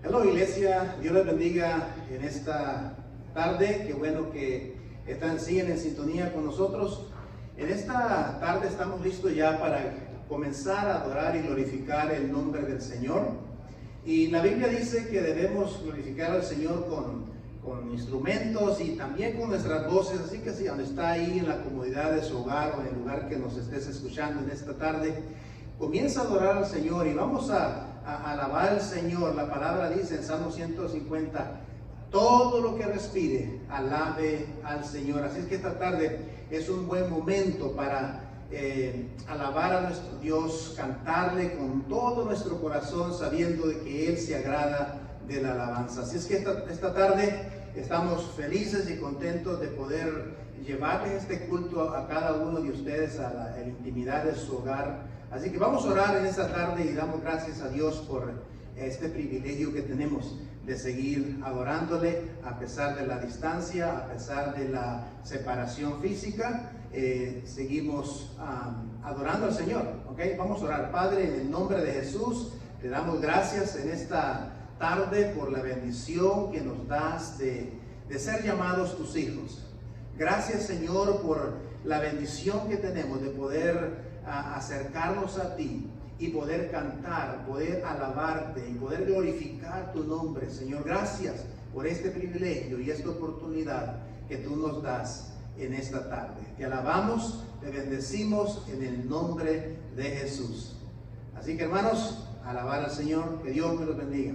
Hello iglesia, Dios les bendiga en esta tarde. Qué bueno que siguen en sintonía con nosotros. En esta tarde estamos listos ya para comenzar a adorar y glorificar el nombre del Señor. Y la Biblia dice que debemos glorificar al Señor con instrumentos y también con nuestras voces. Así que si donde está ahí en la comodidad de su hogar o en el lugar que nos estés escuchando en esta tarde, comienza a adorar al Señor y vamos a alabar al Señor. La palabra dice en Salmo 150, todo lo que respire, alabe al Señor. Así es que esta tarde es un buen momento para alabar a nuestro Dios, cantarle con todo nuestro corazón, sabiendo de que Él se agrada de la alabanza. Así es que esta tarde estamos felices y contentos de poder llevarles este culto a cada uno de ustedes a la intimidad de su hogar. Así que vamos a orar en esta tarde y damos gracias a Dios por este privilegio que tenemos de seguir adorándole a pesar de la distancia, a pesar de la separación física. Seguimos adorando al Señor. ¿Okay? Vamos a orar. Padre, en el nombre de Jesús, te damos gracias en esta tarde por la bendición que nos das de ser llamados tus hijos. Gracias, Señor, por la bendición que tenemos de poder acercarnos a ti y poder cantar, poder alabarte y poder glorificar tu nombre. Señor, gracias por este privilegio y esta oportunidad que tú nos das en esta tarde. Te alabamos, te bendecimos en el nombre de Jesús. Así que, hermanos, alabar al Señor. Que Dios me los bendiga.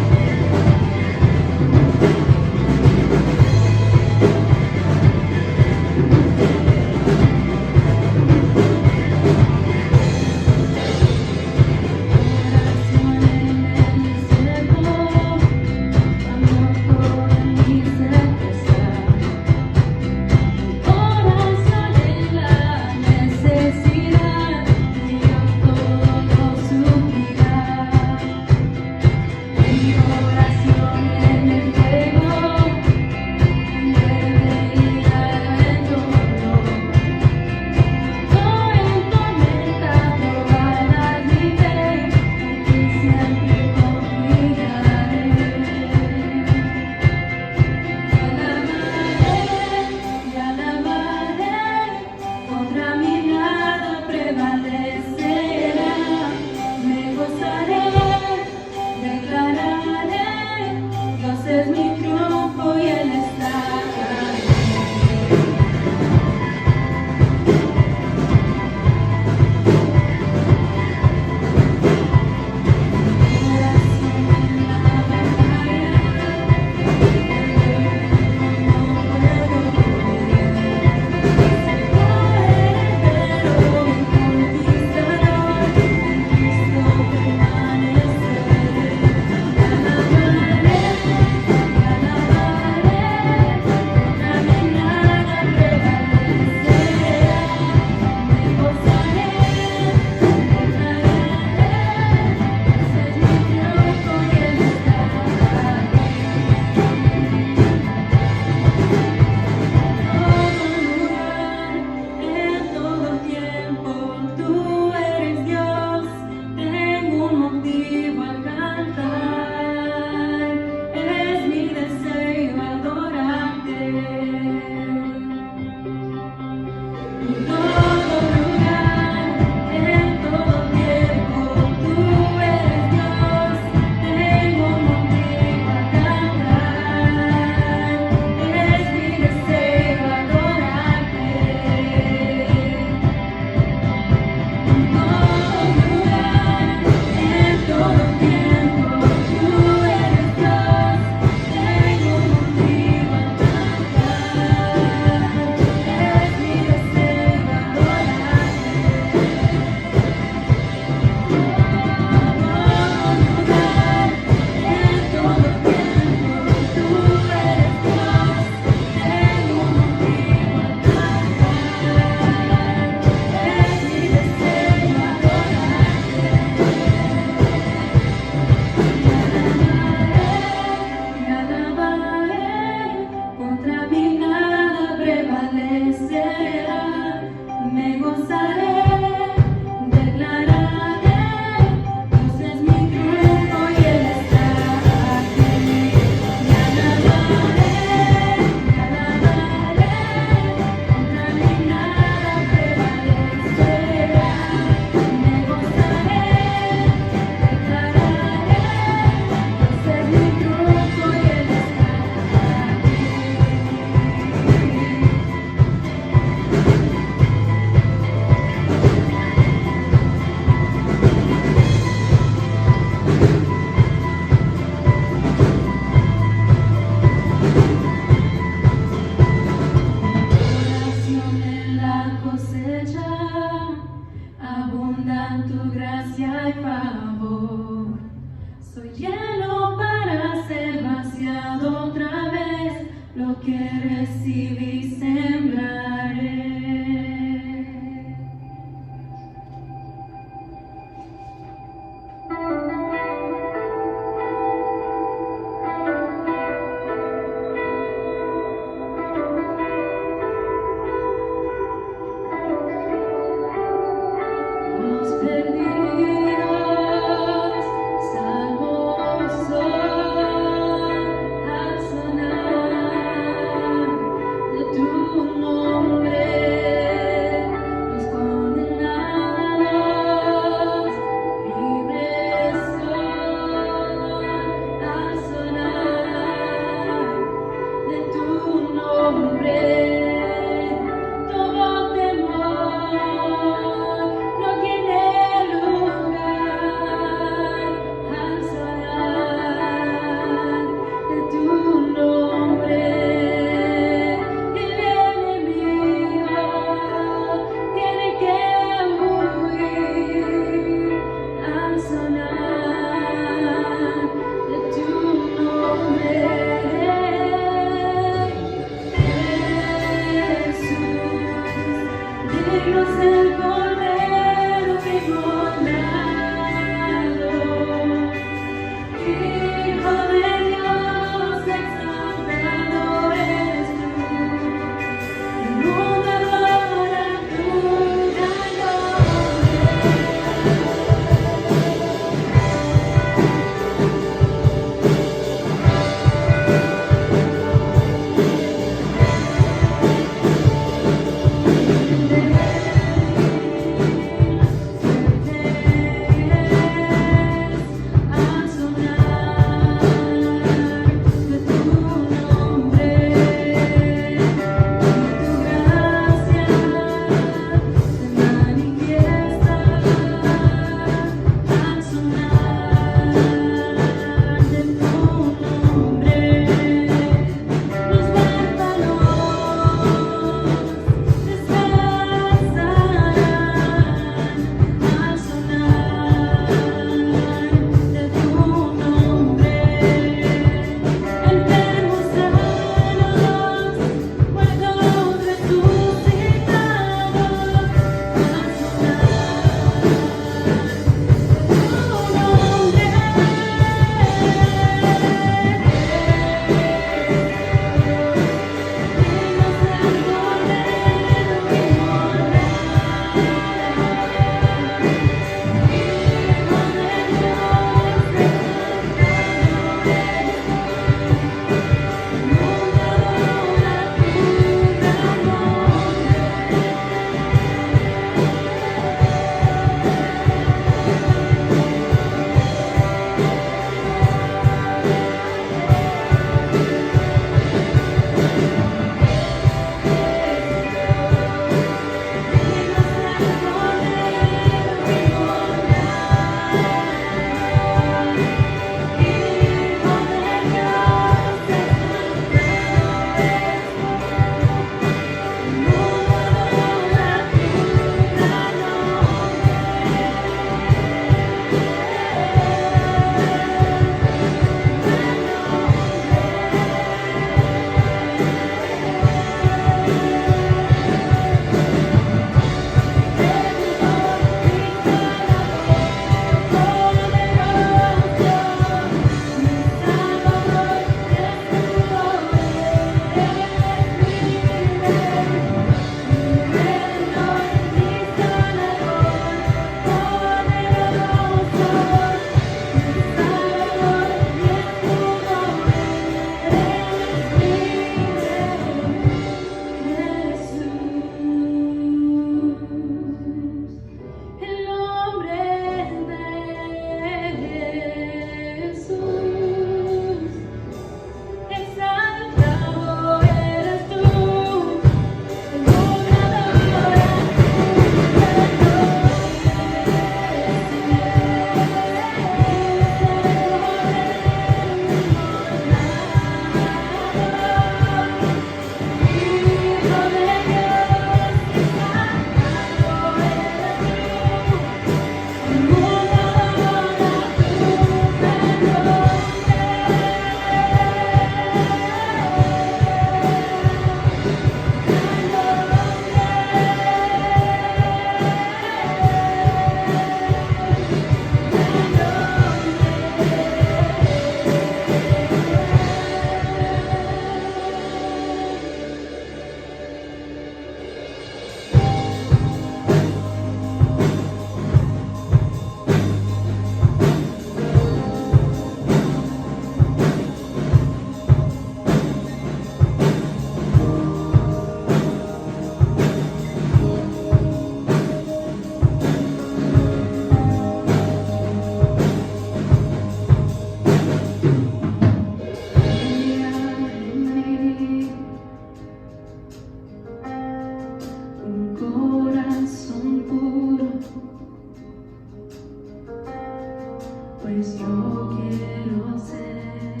pues yo quiero ser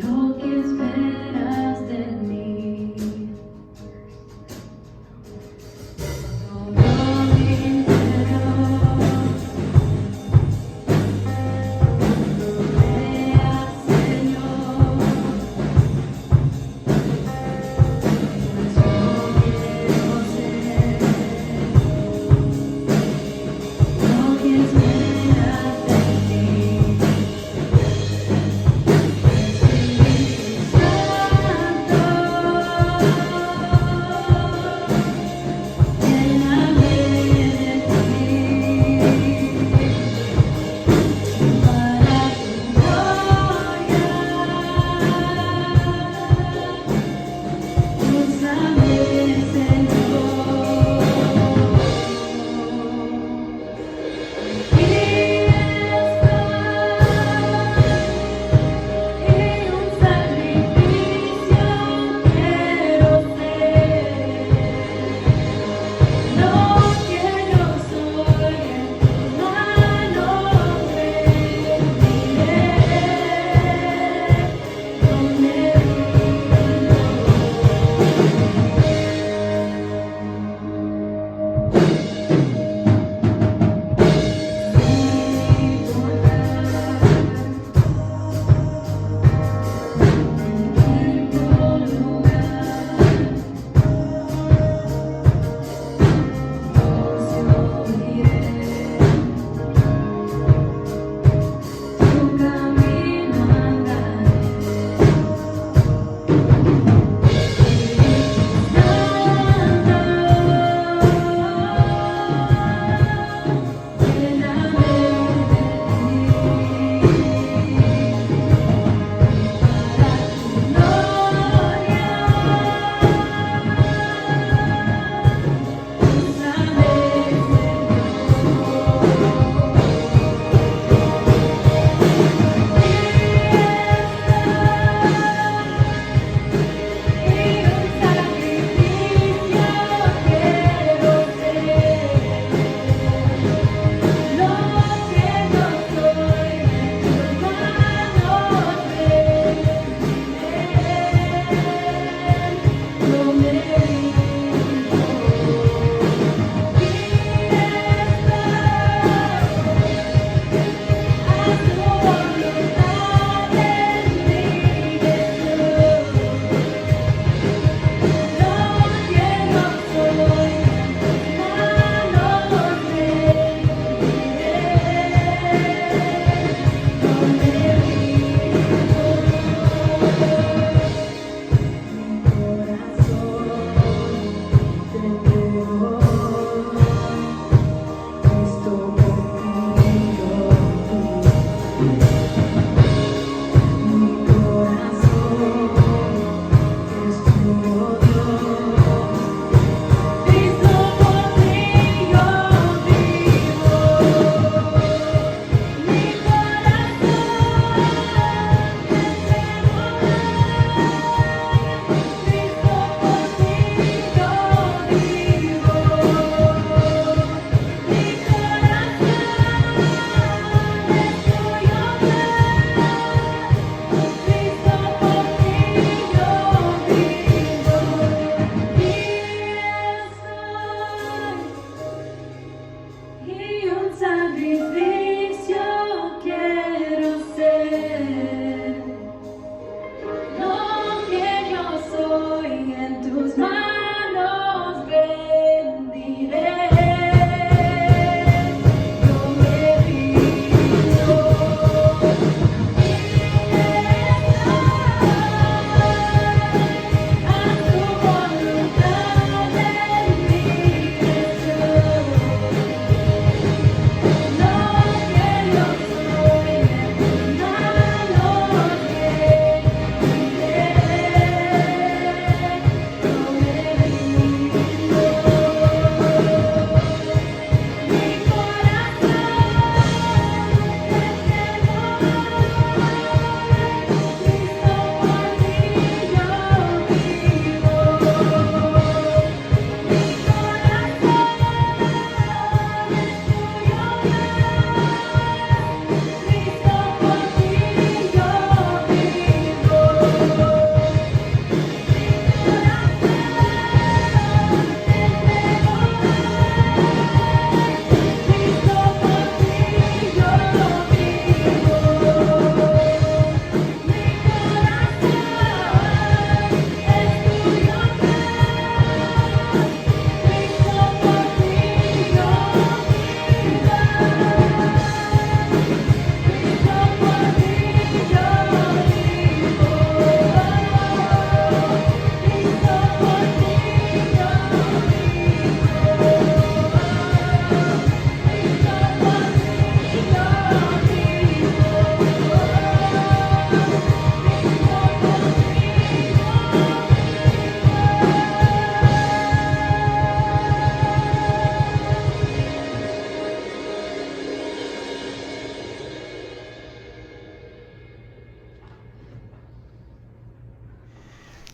lo que esperas de mí. Todo mi interior vea, Señor, pues yo quiero ser lo que esperas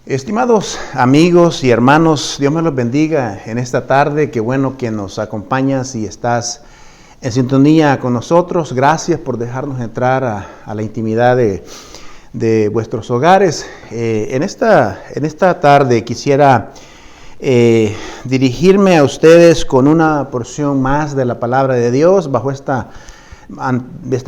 Estimados amigos y hermanos, Dios me los bendiga en esta tarde. Qué bueno que nos acompañas y estás en sintonía con nosotros. Gracias por dejarnos entrar a la intimidad de vuestros hogares. En esta tarde quisiera dirigirme a ustedes con una porción más de la palabra de Dios bajo esta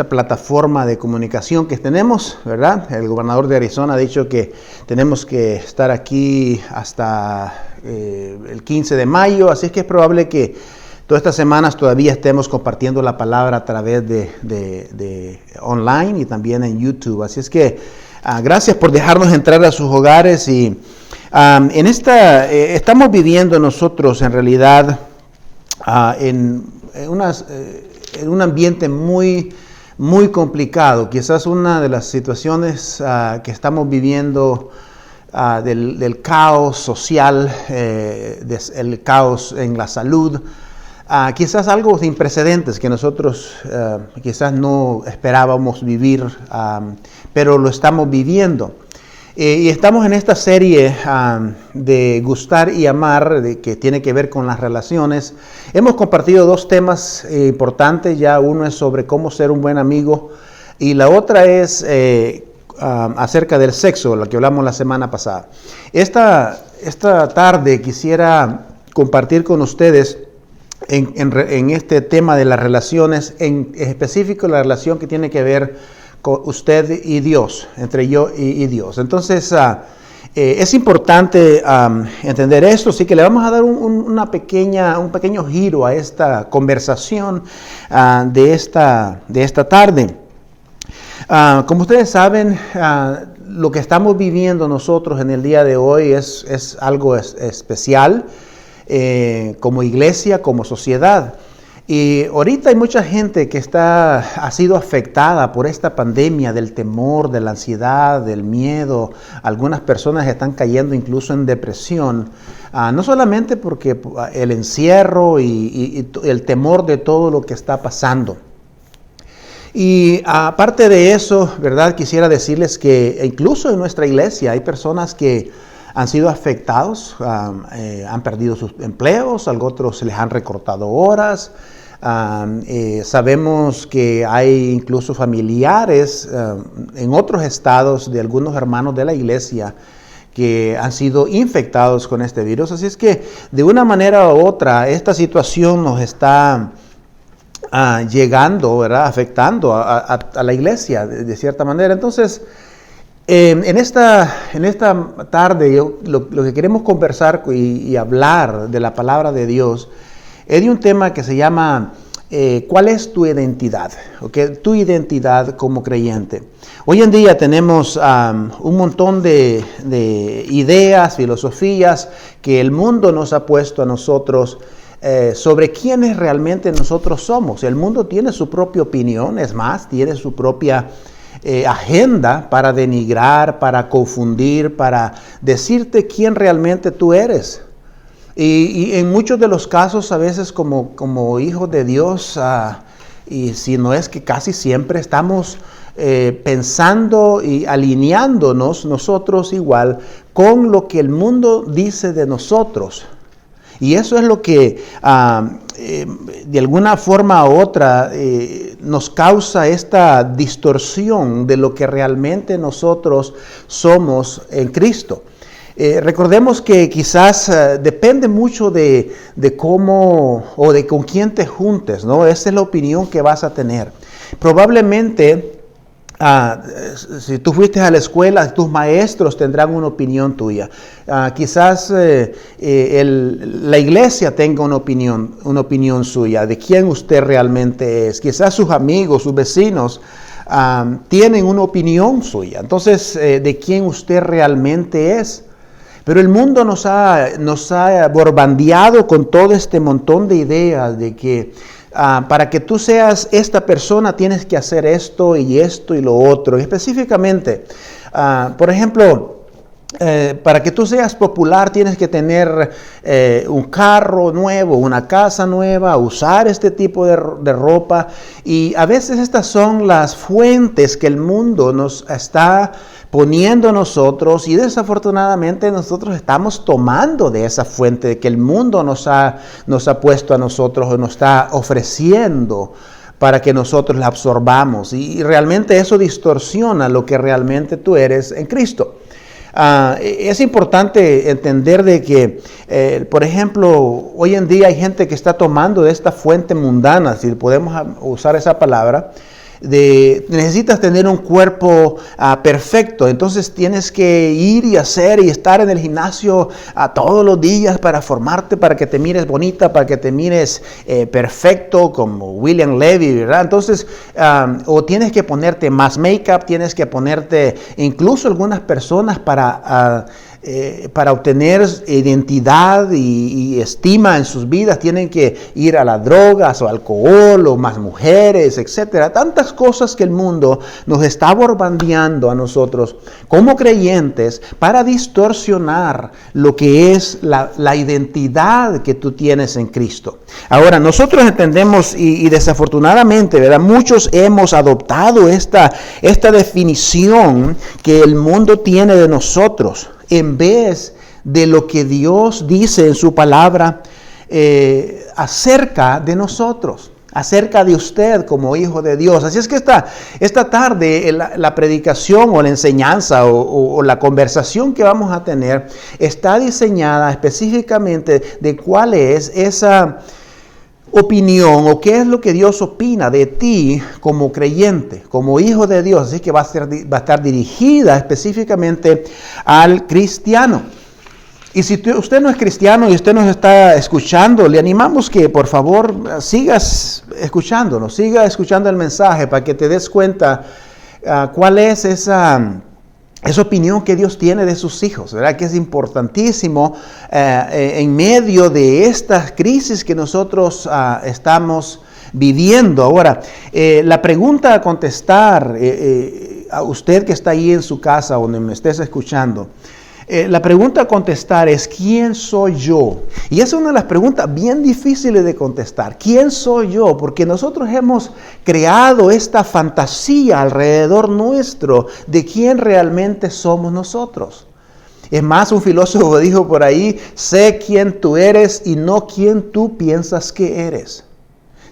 plataforma de comunicación que tenemos, ¿verdad? El gobernador de Arizona ha dicho que tenemos que estar aquí hasta el 15 de mayo, así es que es probable que todas estas semanas todavía estemos compartiendo la palabra a través de online y también en YouTube. Así es que gracias por dejarnos entrar a sus hogares y estamos viviendo nosotros en realidad en un ambiente muy complicado. Quizás una de las situaciones que estamos viviendo del caos social, el caos en la salud, quizás algo sin precedentes que nosotros quizás no esperábamos vivir, pero lo estamos viviendo. Y estamos en esta serie de Gustar y Amar, que tiene que ver con las relaciones. Hemos compartido dos temas importantes ya. Uno es sobre cómo ser un buen amigo y la otra es acerca del sexo, lo que hablamos la semana pasada. Esta tarde quisiera compartir con ustedes en este tema de las relaciones, en específico la relación que tiene que ver con usted y Dios, entre yo y Dios. Entonces, es importante entender esto, así que le vamos a dar un pequeño giro a esta conversación de esta tarde. Como ustedes saben, lo que estamos viviendo nosotros en el día de hoy es algo especial como iglesia, como sociedad. Y ahorita hay mucha gente que ha sido afectada por esta pandemia del temor, de la ansiedad, del miedo. Algunas personas están cayendo incluso en depresión, no solamente porque el encierro y el temor de todo lo que está pasando. Y aparte de eso, ¿verdad? Quisiera decirles que incluso en nuestra iglesia hay personas que han sido afectados, han perdido sus empleos, a otros se les han recortado horas. Sabemos que hay incluso familiares en otros estados de algunos hermanos de la iglesia que han sido infectados con este virus. Así es que de una manera u otra esta situación nos está llegando, ¿verdad? Afectando a la iglesia de cierta manera. Entonces, en esta tarde lo que queremos conversar y hablar de la palabra de Dios es de un tema que se llama ¿cuál es tu identidad? ¿Okay? Tu identidad como creyente. Hoy en día tenemos un montón de ideas, filosofías que el mundo nos ha puesto a nosotros sobre quiénes realmente nosotros somos. El mundo tiene su propia opinión, es más, tiene su propia agenda para denigrar, para confundir, para decirte quién realmente tú eres. Y en muchos de los casos, a veces como hijos de Dios, y si no es que casi siempre estamos pensando y alineándonos nosotros igual con lo que el mundo dice de nosotros. Y eso es lo que de alguna forma u otra nos causa esta distorsión de lo que realmente nosotros somos en Cristo. Recordemos que quizás depende mucho de cómo o de con quién te juntes, ¿no? Esa es la opinión que vas a tener. Probablemente, si tú fuiste a la escuela, tus maestros tendrán una opinión tuya. Quizás la iglesia tenga una opinión suya de quién usted realmente es. Quizás sus amigos, sus vecinos tienen una opinión suya. Entonces, de quién usted realmente es. Pero el mundo nos ha bombardeado con todo este montón de ideas de que para que tú seas esta persona tienes que hacer esto y lo otro. Y específicamente, por ejemplo, para que tú seas popular tienes que tener un carro nuevo, una casa nueva, usar este tipo de ropa. Y a veces estas son las fuentes que el mundo nos está poniendo a nosotros, y desafortunadamente nosotros estamos tomando de esa fuente que el mundo nos ha puesto a nosotros o nos está ofreciendo para que nosotros la absorbamos. Y realmente eso distorsiona lo que realmente tú eres en Cristo. Es importante entender de que, por ejemplo, hoy en día hay gente que está tomando de esta fuente mundana, si podemos usar esa palabra, necesitas tener un cuerpo perfecto, entonces tienes que ir y hacer y estar en el gimnasio todos los días para formarte, para que te mires bonita, para que te mires perfecto, como William Levy, ¿verdad? Entonces, o tienes que ponerte más make-up, tienes que ponerte, incluso algunas personas para obtener identidad y estima en sus vidas, tienen que ir a las drogas o alcohol o más mujeres, etcétera. Tantas cosas que el mundo nos está bombardeando a nosotros como creyentes para distorsionar lo que es la identidad que tú tienes en Cristo. Ahora, nosotros entendemos y desafortunadamente, ¿verdad? Muchos hemos adoptado esta definición que el mundo tiene de nosotros, en vez de lo que Dios dice en su palabra acerca de nosotros, acerca de usted como hijo de Dios. Así es que esta tarde la predicación o la enseñanza o la conversación que vamos a tener está diseñada específicamente de cuál es esa opinión o qué es lo que Dios opina de ti como creyente, como hijo de Dios. Así que va a estar dirigida específicamente al cristiano. Y si usted no es cristiano y usted nos está escuchando, le animamos que por favor sigas escuchándonos, siga escuchando el mensaje para que te des cuenta cuál es esa opinión que Dios tiene de sus hijos, ¿verdad? Que es importantísimo en medio de estas crisis que nosotros estamos viviendo. Ahora, la pregunta a contestar a usted que está ahí en su casa, donde me estés escuchando, la pregunta a contestar es: ¿quién soy yo? Y esa es una de las preguntas bien difíciles de contestar. ¿Quién soy yo? Porque nosotros hemos creado esta fantasía alrededor nuestro de quién realmente somos nosotros. Es más, un filósofo dijo por ahí: sé quién tú eres y no quién tú piensas que eres.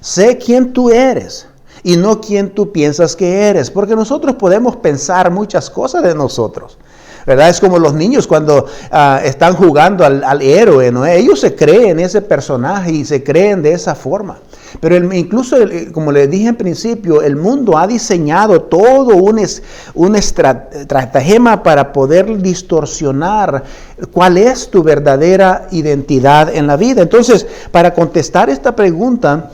Sé quién tú eres y no quién tú piensas que eres. Porque nosotros podemos pensar muchas cosas de nosotros, ¿verdad? Es como los niños cuando están jugando al héroe, ¿no? Ellos se creen ese personaje y se creen de esa forma. Pero incluso, como les dije en principio, el mundo ha diseñado todo un estratagema para poder distorsionar cuál es tu verdadera identidad en la vida. Entonces, para contestar esta pregunta,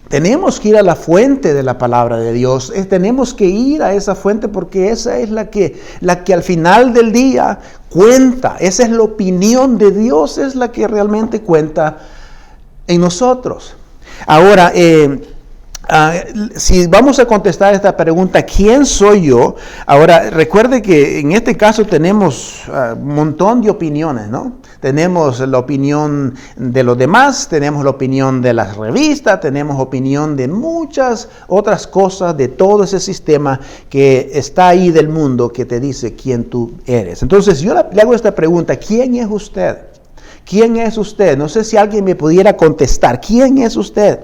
tenemos que ir a la fuente de la palabra de Dios. Tenemos que ir a esa fuente porque esa es la que al final del día cuenta. Esa es la opinión de Dios, es la que realmente cuenta en nosotros. Ahora, si vamos a contestar esta pregunta, ¿quién soy yo? Ahora, recuerde que en este caso tenemos un montón de opiniones, ¿no? Tenemos la opinión de los demás, tenemos la opinión de las revistas, tenemos opinión de muchas otras cosas, de todo ese sistema que está ahí del mundo que te dice quién tú eres. Entonces, yo le hago esta pregunta: ¿quién es usted? ¿Quién es usted? No sé si alguien me pudiera contestar. ¿Quién es usted?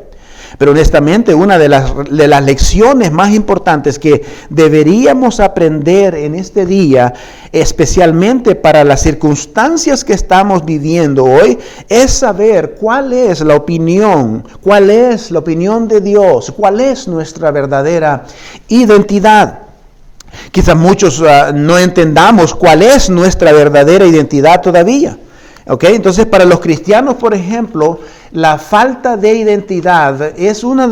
Pero honestamente, una de las lecciones más importantes que deberíamos aprender en este día, especialmente para las circunstancias que estamos viviendo hoy, es saber cuál es la opinión de Dios, cuál es nuestra verdadera identidad. Quizás muchos no entendamos cuál es nuestra verdadera identidad todavía. ¿Okay? Entonces, para los cristianos, por ejemplo, la falta de identidad es uno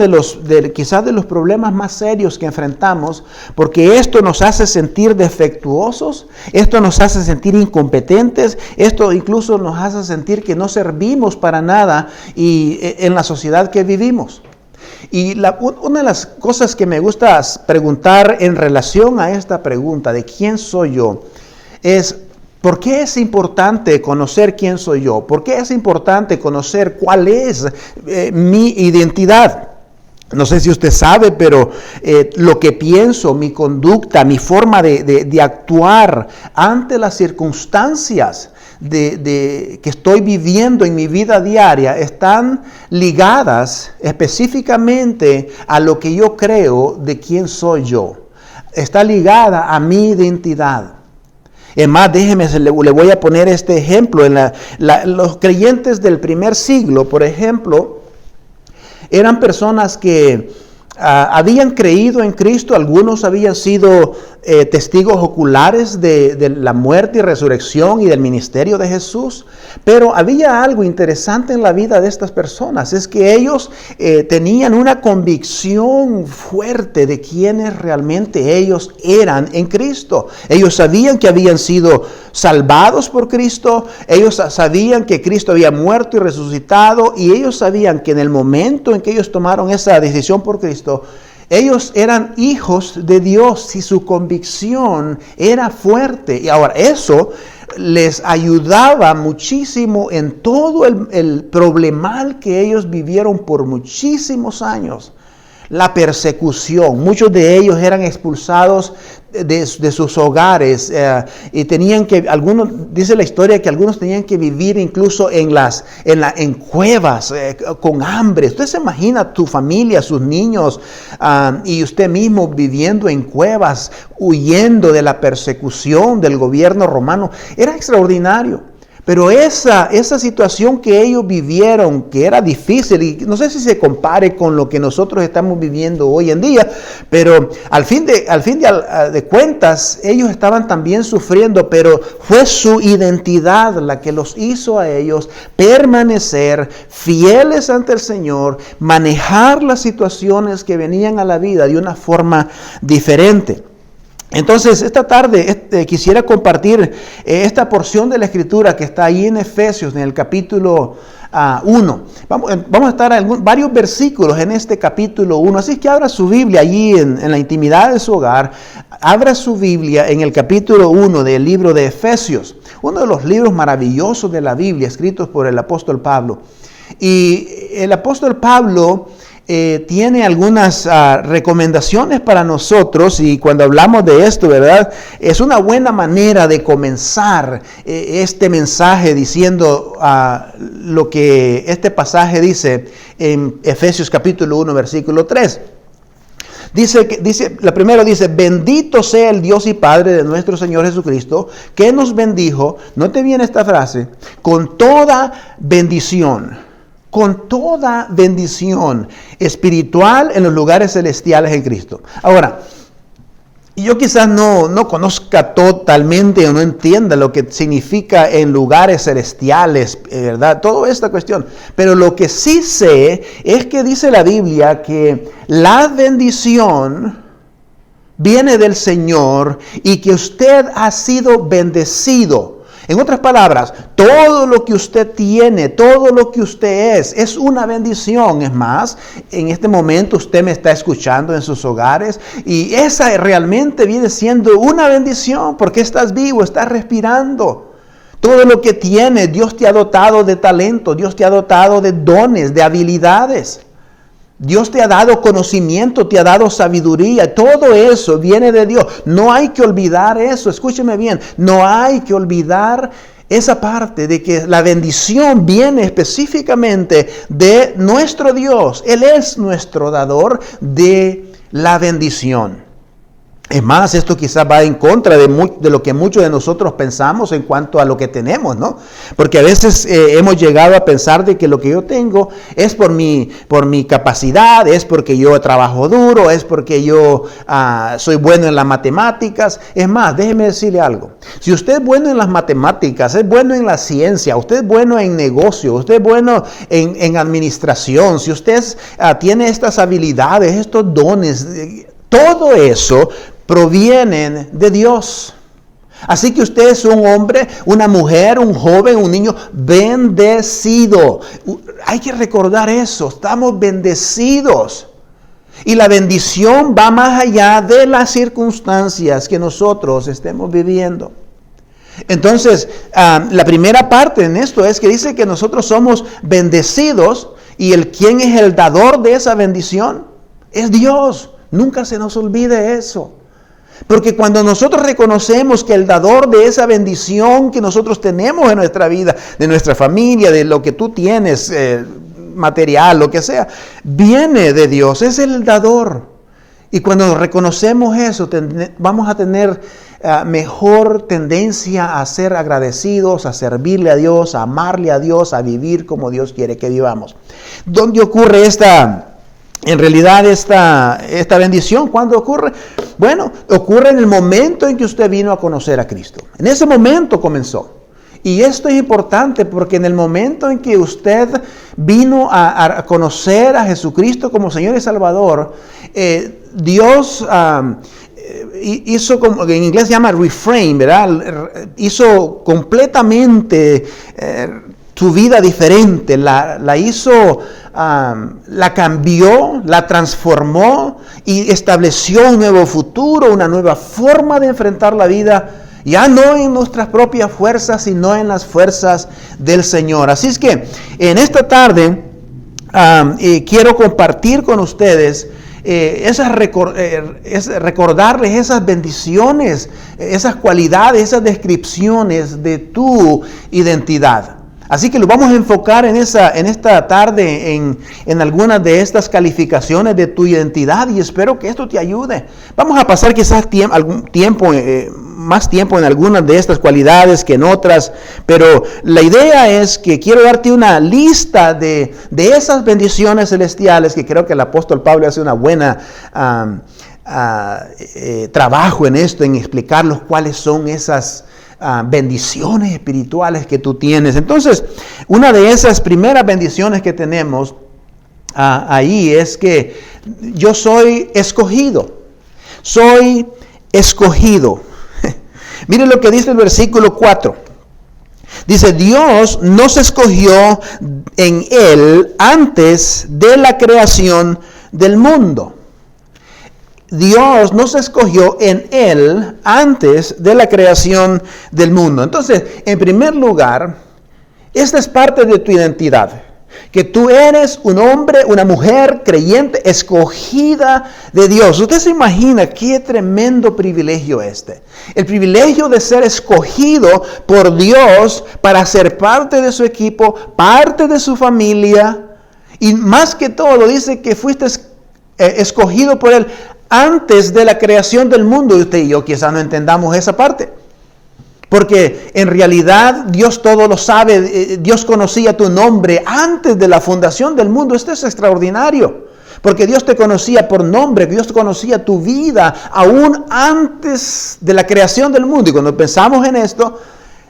quizás de los problemas más serios que enfrentamos, porque esto nos hace sentir defectuosos, esto nos hace sentir incompetentes, esto incluso nos hace sentir que no servimos para nada en la sociedad que vivimos. Y una de las cosas que me gusta preguntar en relación a esta pregunta de quién soy yo es: ¿Por qué es importante conocer quién soy yo? ¿Por qué es importante conocer cuál es mi identidad? No sé si usted sabe, pero lo que pienso, mi conducta, mi forma de actuar ante las circunstancias que estoy viviendo en mi vida diaria están ligadas específicamente a lo que yo creo de quién soy yo. Está ligada a mi identidad. Es más, déjeme, le voy a poner este ejemplo. Los creyentes del primer siglo, por ejemplo, eran personas que habían creído en Cristo. Algunos habían sido testigos oculares de la muerte y resurrección y del ministerio de Jesús. Pero había algo interesante en la vida de estas personas, es que ellos tenían una convicción fuerte de quiénes realmente ellos eran en Cristo. Ellos sabían que habían sido salvados por Cristo, ellos sabían que Cristo había muerto y resucitado, y ellos sabían que en el momento en que ellos tomaron esa decisión por Cristo, ellos eran hijos de Dios y su convicción era fuerte. Y ahora eso les ayudaba muchísimo en todo el problemal que ellos vivieron por muchísimos años. La persecución, muchos de ellos eran expulsados de sus hogares y tenían que, algunos, dice la historia que algunos tenían que vivir incluso en cuevas con hambre. Usted se imagina tu familia, sus niños y usted mismo viviendo en cuevas, huyendo de la persecución del gobierno romano. Era extraordinario. Pero esa situación que ellos vivieron, que era difícil, y no sé si se compare con lo que nosotros estamos viviendo hoy en día, pero al fin de cuentas, ellos estaban también sufriendo, pero fue su identidad la que los hizo a ellos permanecer fieles ante el Señor, manejar las situaciones que venían a la vida de una forma diferente. Entonces, esta tarde quisiera compartir esta porción de la Escritura que está ahí en Efesios, en el capítulo 1. Vamos a estar en varios versículos en este capítulo 1. Así que abra su Biblia allí en la intimidad de su hogar. Abra su Biblia en el capítulo 1 del libro de Efesios. Uno de los libros maravillosos de la Biblia, escritos por el apóstol Pablo. Y el apóstol Pablo tiene algunas recomendaciones para nosotros, y cuando hablamos de esto, ¿verdad? Es una buena manera de comenzar este mensaje diciendo lo que este pasaje dice en Efesios capítulo 1, versículo 3. La primera dice, bendito sea el Dios y Padre de nuestro Señor Jesucristo, que nos bendijo, note bien esta frase, con toda bendición espiritual en los lugares celestiales en Cristo. Ahora, yo quizás no conozca totalmente o no entienda lo que significa en lugares celestiales, ¿verdad? Toda esta cuestión. Pero lo que sí sé es que dice la Biblia que la bendición viene del Señor y que usted ha sido bendecido. En otras palabras, todo lo que usted tiene, todo lo que usted es una bendición. Es más, en este momento usted me está escuchando en sus hogares y esa realmente viene siendo una bendición porque estás vivo, estás respirando. Todo lo que tienes, Dios te ha dotado de talento, Dios te ha dotado de dones, de habilidades. Dios te ha dado conocimiento, te ha dado sabiduría, todo eso viene de Dios. No hay que olvidar eso, escúcheme bien, no hay que olvidar esa parte de que la bendición viene específicamente de nuestro Dios. Él es nuestro dador de la bendición. Es más, esto quizás va en contra de lo que muchos de nosotros pensamos en cuanto a lo que tenemos, ¿no? Porque a veces hemos llegado a pensar de que lo que yo tengo es por mi capacidad, es porque yo trabajo duro, es porque yo soy bueno en las matemáticas. Es más, déjeme decirle algo. Si usted es bueno en las matemáticas, es bueno en la ciencia, usted es bueno en negocio, usted es bueno en administración, si usted tiene estas habilidades, estos dones, todo eso provienen de Dios. Así que usted es un hombre, una mujer, un joven, un niño bendecido. Hay que recordar eso, estamos bendecidos. Y la bendición va más allá de las circunstancias que nosotros estemos viviendo. Entonces, la primera parte en esto es que dice que nosotros somos bendecidos y ¿quién es el dador de esa bendición? Es Dios. Nunca se nos olvide eso. Porque cuando nosotros reconocemos que el dador de esa bendición que nosotros tenemos en nuestra vida, de nuestra familia, de lo que tú tienes, material, lo que sea, viene de Dios, es el dador. Y cuando reconocemos eso, vamos a tener mejor tendencia a ser agradecidos, a servirle a Dios, a amarle a Dios, a vivir como Dios quiere que vivamos. ¿Dónde ocurre esta bendición? ¿Cuándo ocurre? Bueno, ocurre en el momento en que usted vino a conocer a Cristo. En ese momento comenzó. Y esto es importante porque en el momento en que usted vino a conocer a Jesucristo como Señor y Salvador, Dios hizo, como en inglés se llama reframe, ¿verdad? Hizo completamente tu vida diferente, la hizo, la cambió, la transformó y estableció un nuevo futuro, una nueva forma de enfrentar la vida, ya no en nuestras propias fuerzas, sino en las fuerzas del Señor. Así es que en esta tarde quiero compartir con ustedes recordarles esas bendiciones, esas cualidades, esas descripciones de tu identidad. Así que lo vamos a enfocar en esta tarde en algunas de estas calificaciones de tu identidad y espero que esto te ayude. Vamos a pasar quizás más tiempo en algunas de estas cualidades que en otras, pero la idea es que quiero darte una lista de esas bendiciones celestiales que creo que el apóstol Pablo hace una buena trabajo en esto, en explicarlos cuáles son esas bendiciones espirituales que tú tienes. Entonces, una de esas primeras bendiciones que tenemos ahí es que yo soy escogido. Soy escogido. Mire lo que dice el versículo 4. Dice, Dios nos escogió en Él antes de la creación del mundo. Dios nos escogió en Él antes de la creación del mundo. Entonces, en primer lugar, esta es parte de tu identidad. Que tú eres un hombre, una mujer creyente, escogida de Dios. Usted se imagina qué tremendo privilegio este. El privilegio de ser escogido por Dios para ser parte de su equipo, parte de su familia. Y más que todo, dice que fuiste escogido por Él antes de la creación del mundo. Y usted y yo quizás no entendamos esa parte. Porque en realidad Dios todo lo sabe. Dios conocía tu nombre antes de la fundación del mundo. Esto es extraordinario. Porque Dios te conocía por nombre. Dios conocía tu vida aún antes de la creación del mundo. Y cuando pensamos en esto,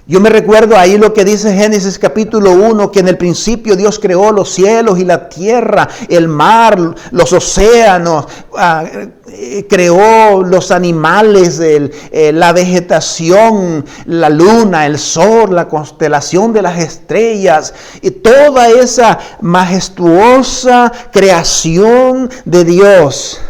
yo me recuerdo ahí lo que dice Génesis capítulo 1, que en el principio Dios creó los cielos y la tierra, el mar, los océanos, creó los animales, la vegetación, la luna, el sol, la constelación de las estrellas y toda esa majestuosa creación de Dios.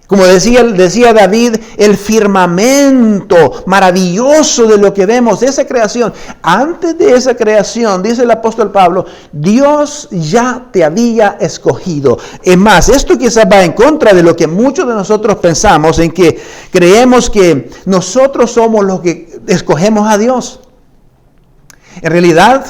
Como decía David, el firmamento maravilloso de lo que vemos, esa creación. Antes de esa creación, dice el apóstol Pablo, Dios ya te había escogido. Es más, esto quizás va en contra de lo que muchos de nosotros pensamos, en que creemos que nosotros somos los que escogemos a Dios. En realidad,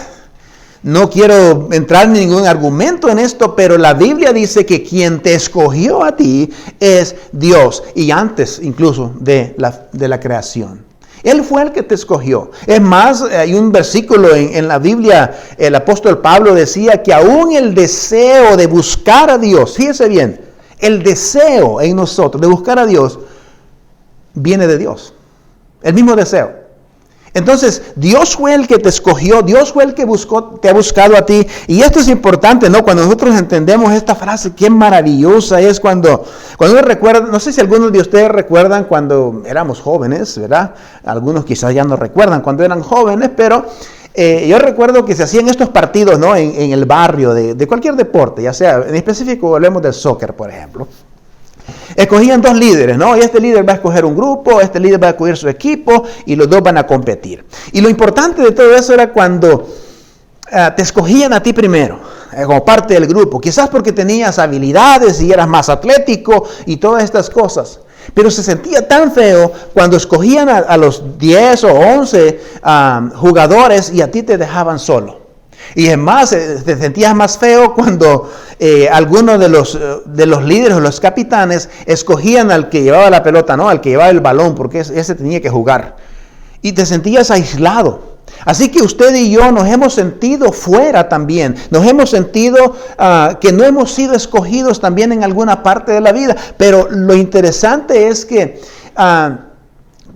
no quiero entrar en ningún argumento en esto, pero la Biblia dice que quien te escogió a ti es Dios, y antes incluso de la creación. Él fue el que te escogió. Es más, hay un versículo en la Biblia, el apóstol Pablo decía que aún el deseo de buscar a Dios, fíjese bien, el deseo en nosotros de buscar a Dios viene de Dios. El mismo deseo. Entonces, Dios fue el que te escogió, Dios fue el que te ha buscado a ti. Y esto es importante, ¿no? Cuando nosotros entendemos esta frase, qué maravillosa es cuando uno recuerda, no sé si algunos de ustedes recuerdan cuando éramos jóvenes, ¿verdad? Algunos quizás ya no recuerdan cuando eran jóvenes, pero yo recuerdo que se hacían estos partidos, ¿no? En el barrio de cualquier deporte, ya sea, en específico hablemos del soccer, por ejemplo. Escogían 2 líderes, ¿no? Y este líder va a escoger un grupo, este líder va a escoger su equipo y los 2 van a competir. Y lo importante de todo eso era cuando te escogían a ti primero, como parte del grupo. Quizás porque tenías habilidades y eras más atlético y todas estas cosas. Pero se sentía tan feo cuando escogían a los 10 o 11 jugadores y a ti te dejaban solo. Y es más, te sentías más feo cuando algunos de los líderes o los capitanes escogían al que llevaba la pelota, no, al que llevaba el balón, porque ese tenía que jugar. Y te sentías aislado. Así que usted y yo nos hemos sentido fuera también. Nos hemos sentido que no hemos sido escogidos también en alguna parte de la vida. Pero lo interesante es que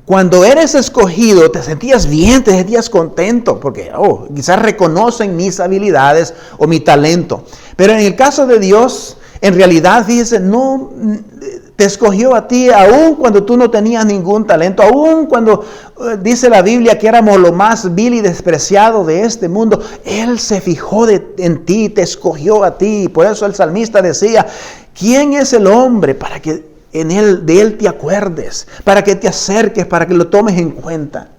cuando eres escogido, te sentías bien, te sentías contento, porque quizás reconocen mis habilidades o mi talento. Pero en el caso de Dios, en realidad, fíjese, no te escogió a ti, aun cuando tú no tenías ningún talento, aun cuando dice la Biblia que éramos lo más vil y despreciado de este mundo. Él se fijó en ti, te escogió a ti. Por eso el salmista decía, ¿quién es el hombre para que de él te acuerdes, para que te acerques, para que lo tomes en cuenta?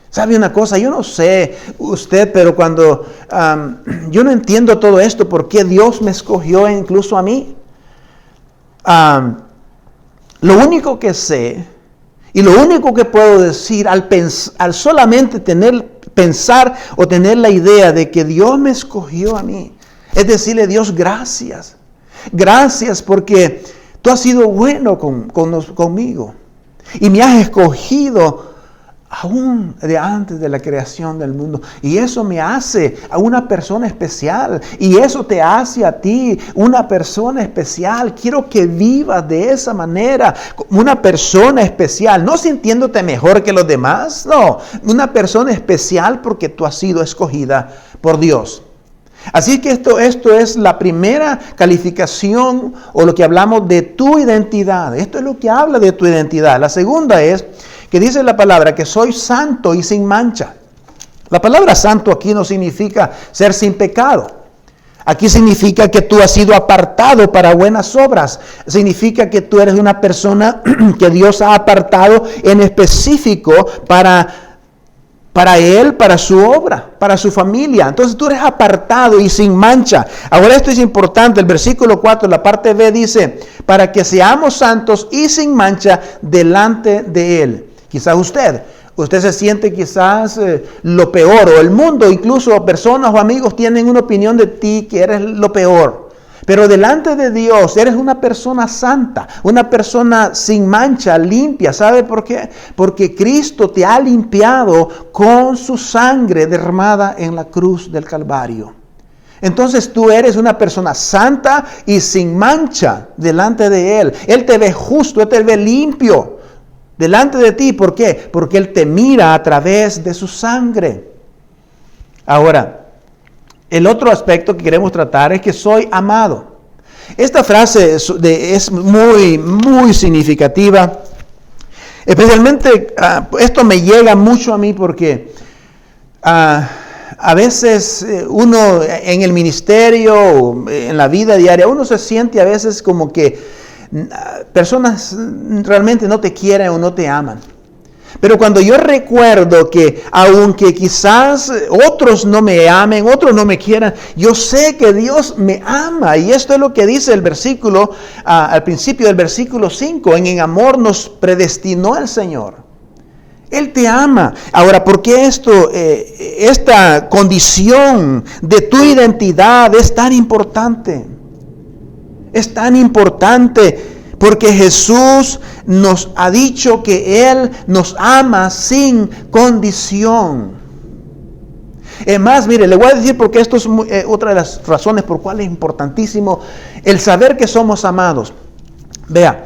¿Sabe una cosa? Yo no sé usted, pero cuando yo no entiendo todo esto, ¿por qué Dios me escogió incluso a mí? Lo único que sé y lo único que puedo decir al solamente pensar o tener la idea de que Dios me escogió a mí, es decirle, Dios, gracias. Gracias porque tú has sido bueno conmigo y me has escogido aún de antes de la creación del mundo. Y eso me hace a una persona especial. Y eso te hace a ti una persona especial. Quiero que vivas de esa manera, como una persona especial. No sintiéndote mejor que los demás. No, una persona especial porque tú has sido escogida por Dios. Así que esto es la primera calificación o lo que hablamos de tu identidad. Esto es lo que habla de tu identidad. La segunda es que dice la palabra que soy santo y sin mancha. La palabra santo aquí no significa ser sin pecado. Aquí significa que tú has sido apartado para buenas obras. Significa que tú eres una persona que Dios ha apartado en específico para Él, para su obra, para su familia. Entonces tú eres apartado y sin mancha. Ahora esto es importante. El versículo 4, la parte B dice, para que seamos santos y sin mancha delante de Él. Quizás usted se siente quizás lo peor, o el mundo, incluso personas o amigos tienen una opinión de ti que eres lo peor. Pero delante de Dios eres una persona santa, una persona sin mancha, limpia. ¿Sabe por qué? Porque Cristo te ha limpiado con su sangre derramada en la cruz del Calvario. Entonces tú eres una persona santa y sin mancha delante de Él. Él te ve justo, Él te ve limpio delante de ti. ¿Por qué? Porque Él te mira a través de su sangre. Ahora, el otro aspecto que queremos tratar es que soy amado. Esta frase es muy, muy significativa. Especialmente, esto me llega mucho a mí porque a veces uno en el ministerio, en la vida diaria, uno se siente a veces como que personas realmente no te quieren o no te aman. Pero cuando yo recuerdo que aunque quizás otros no me amen, otros no me quieran, yo sé que Dios me ama. Y esto es lo que dice el versículo, al principio del versículo 5. En amor nos predestinó el Señor. Él te ama. Ahora, ¿por qué esta condición de tu identidad es tan importante? Es tan importante. Porque Jesús nos ha dicho que Él nos ama sin condición. Es más, mire, le voy a decir porque esto es otra de las razones por cuales es importantísimo el saber que somos amados. Vea,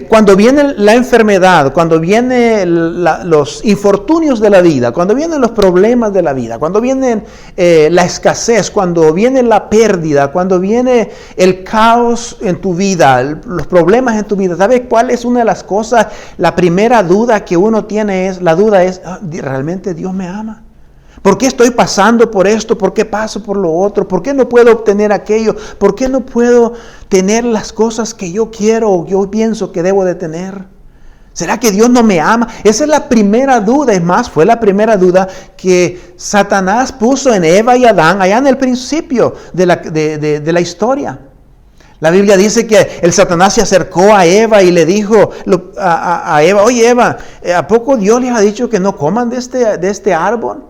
cuando viene la enfermedad, cuando vienen los infortunios de la vida, cuando vienen los problemas de la vida, cuando viene la escasez, cuando viene la pérdida, cuando viene el caos en tu vida, los problemas en tu vida, ¿sabes cuál es una de las cosas? La primera duda que uno tiene es, ¿realmente Dios me ama? ¿Por qué estoy pasando por esto? ¿Por qué paso por lo otro? ¿Por qué no puedo obtener aquello? ¿Por qué no puedo tener las cosas que yo quiero o yo pienso que debo de tener? ¿Será que Dios no me ama? Esa es la primera duda. Es más, fue la primera duda que Satanás puso en Eva y Adán allá en el principio de la historia. La Biblia dice que el Satanás se acercó a Eva y le dijo a Eva, oye Eva, ¿a poco Dios les ha dicho que no coman de este árbol?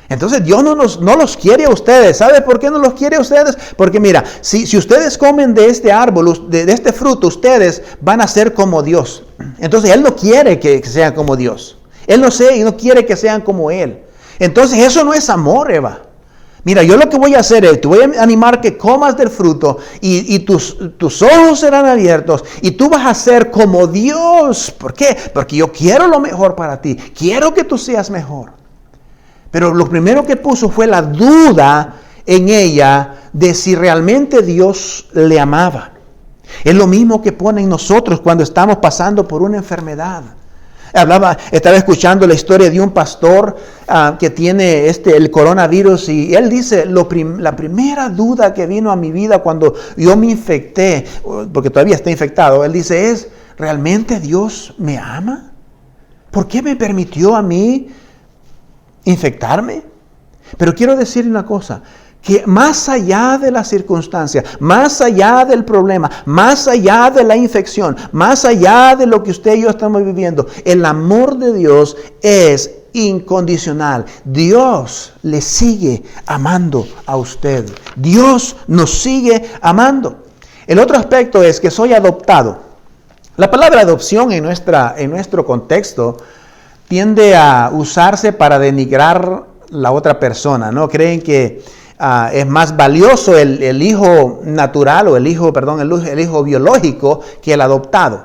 Entonces Dios no los quiere a ustedes. ¿Sabe por qué no los quiere a ustedes? Porque mira, si ustedes comen de este árbol, de este fruto, ustedes van a ser como Dios. Entonces Él no quiere que sean como Dios. Él no quiere que sean como Él. Entonces eso no es amor, Eva. Mira, yo lo que voy a hacer es, te voy a animar que comas del fruto y tus ojos serán abiertos y tú vas a ser como Dios. ¿Por qué? Porque yo quiero lo mejor para ti. Quiero que tú seas mejor. Pero lo primero que puso fue la duda en ella de si realmente Dios le amaba. Es lo mismo que pone en nosotros cuando estamos pasando por una enfermedad. Estaba escuchando la historia de un pastor que tiene el coronavirus y él dice, la primera duda que vino a mi vida cuando yo me infecté, porque todavía está infectado, él dice, ¿es realmente Dios me ama? ¿Por qué me permitió a mí infectarme? Pero quiero decir una cosa, que más allá de la circunstancia, más allá del problema, más allá de la infección, más allá de lo que usted y yo estamos viviendo, el amor de Dios es incondicional. Dios le sigue amando a usted. Dios nos sigue amando. El otro aspecto es que soy adoptado. La palabra adopción en nuestro contexto tiende a usarse para denigrar la otra persona, ¿no? Creen que es más valioso el hijo natural o el hijo biológico que el adoptado.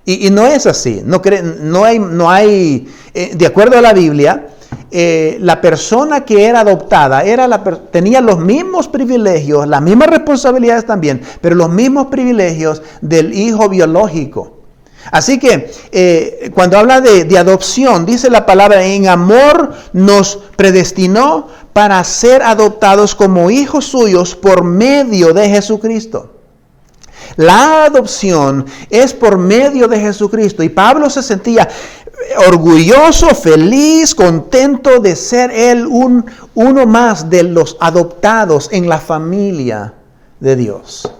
Y no es así. No hay de acuerdo a la Biblia, la persona que era adoptada tenía los mismos privilegios, las mismas responsabilidades también, pero los mismos privilegios del hijo biológico. Así que cuando habla de adopción, dice la palabra, en amor nos predestinó para ser adoptados como hijos suyos por medio de Jesucristo. La adopción es por medio de Jesucristo. Y Pablo se sentía orgulloso, feliz, contento de ser él uno más de los adoptados en la familia de Dios.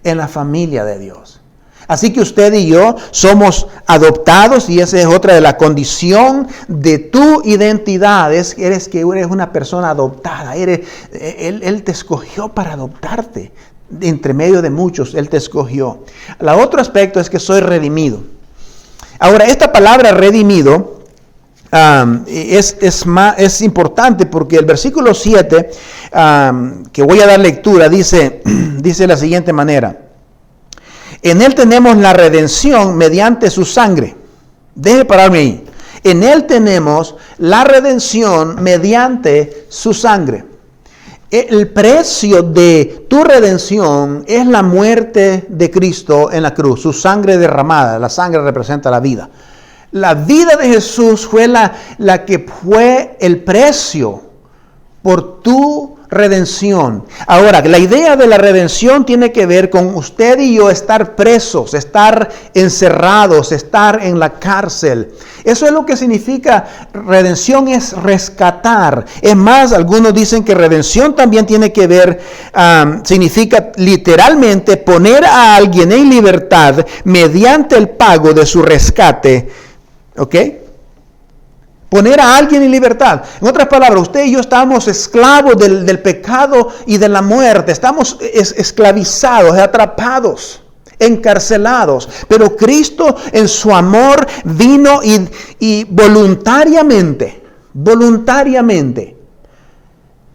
En la familia de Dios. Así que usted y yo somos adoptados y esa es otra de la condición de tu identidad. Es que eres una persona adoptada. Él te escogió para adoptarte. Entre medio de muchos, Él te escogió. El otro aspecto es que soy redimido. Ahora, esta palabra redimido es importante porque el versículo 7, que voy a dar lectura, dice de la siguiente manera. En Él tenemos la redención mediante su sangre. Deje pararme ahí. En Él tenemos la redención mediante su sangre. El precio de tu redención es la muerte de Cristo en la cruz, su sangre derramada. La sangre representa la vida. La vida de Jesús fue la que fue el precio por tu redención. Ahora, la idea de la redención tiene que ver con usted y yo estar presos, estar encerrados, estar en la cárcel. Eso es lo que significa redención, es rescatar. Es más, algunos dicen que redención también tiene que ver, significa literalmente poner a alguien en libertad mediante el pago de su rescate. ¿Ok? Poner a alguien en libertad. En otras palabras, usted y yo estamos esclavos del pecado y de la muerte. Estamos esclavizados, atrapados, encarcelados. Pero Cristo en su amor vino y voluntariamente,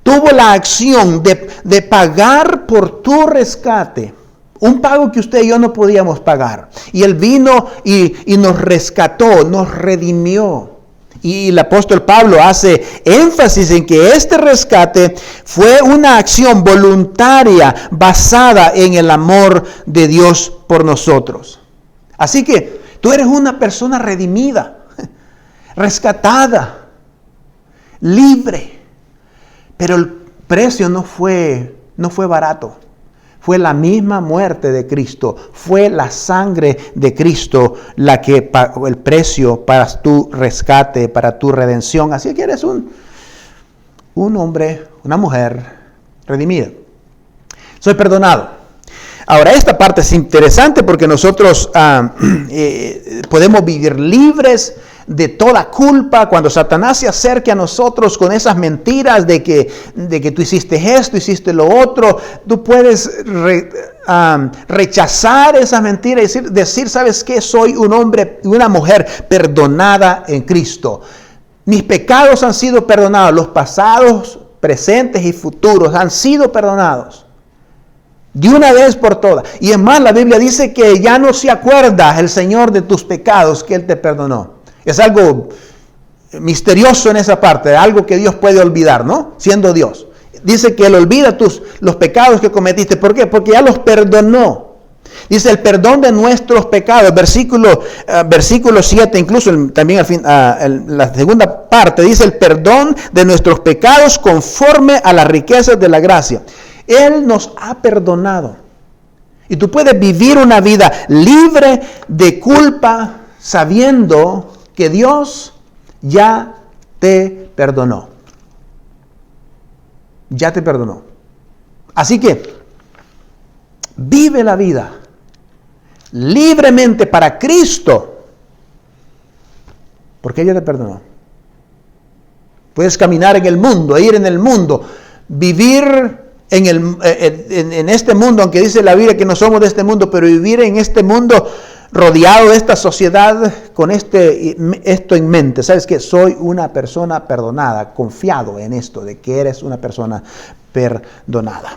tuvo la acción de pagar por tu rescate. Un pago que usted y yo no podíamos pagar. Y Él vino y nos rescató, nos redimió. Y el apóstol Pablo hace énfasis en que este rescate fue una acción voluntaria basada en el amor de Dios por nosotros. Así que tú eres una persona redimida, rescatada, libre. Pero el precio no fue barato. Fue la misma muerte de Cristo. Fue la sangre de Cristo la que pagó el precio para tu rescate, para tu redención. Así que eres un hombre, una mujer redimida. Soy perdonado. Ahora, esta parte es interesante porque nosotros podemos vivir libres de toda culpa cuando Satanás se acerque a nosotros con esas mentiras de que tú hiciste esto, hiciste lo otro. Tú puedes rechazar esas mentiras y decir, ¿sabes qué? Soy un hombre y una mujer perdonada en Cristo. Mis pecados han sido perdonados, los pasados, presentes y futuros han sido perdonados. De una vez por todas. Y es más, la Biblia dice que ya no se acuerda el Señor de tus pecados que Él te perdonó. Es algo misterioso en esa parte, algo que Dios puede olvidar, ¿no? Siendo Dios. Dice que Él olvida los pecados que cometiste. ¿Por qué? Porque ya los perdonó. Dice el perdón de nuestros pecados. Versículo 7, incluso también al fin, la segunda parte, dice el perdón de nuestros pecados conforme a las riquezas de la gracia. Él nos ha perdonado. Y tú puedes vivir una vida libre de culpa sabiendo que Dios ya te perdonó. Ya te perdonó. Así que vive la vida libremente para Cristo, porque ella te perdonó. Puedes caminar en el mundo, ir en el mundo, vivir en este mundo, aunque dice la Biblia que no somos de este mundo, pero vivir en este mundo rodeado de esta sociedad con esto en mente. ¿Sabes qué? Soy una persona perdonada, confiado en esto, de que eres una persona perdonada.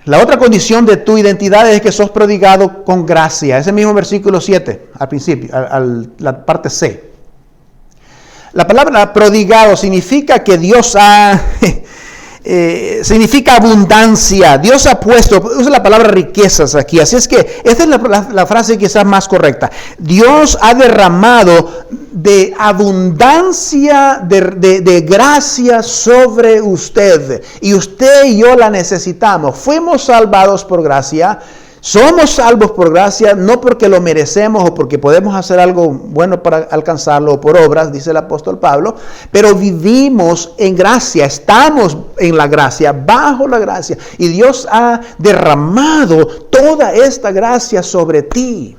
La otra condición de tu identidad es que sos prodigado con gracia. Ese mismo versículo 7, al principio, la parte C. La palabra prodigado significa que Dios significa abundancia. Dios ha puesto, usa la palabra riquezas aquí, así es que esta es la frase quizás más correcta. Dios ha derramado de abundancia de gracia sobre usted, y usted y yo la necesitamos. Fuimos salvados por gracia. Somos salvos por gracia, no porque lo merecemos o porque podemos hacer algo bueno para alcanzarlo o por obras, dice el apóstol Pablo, pero vivimos en gracia, estamos en la gracia, bajo la gracia, y Dios ha derramado toda esta gracia sobre ti.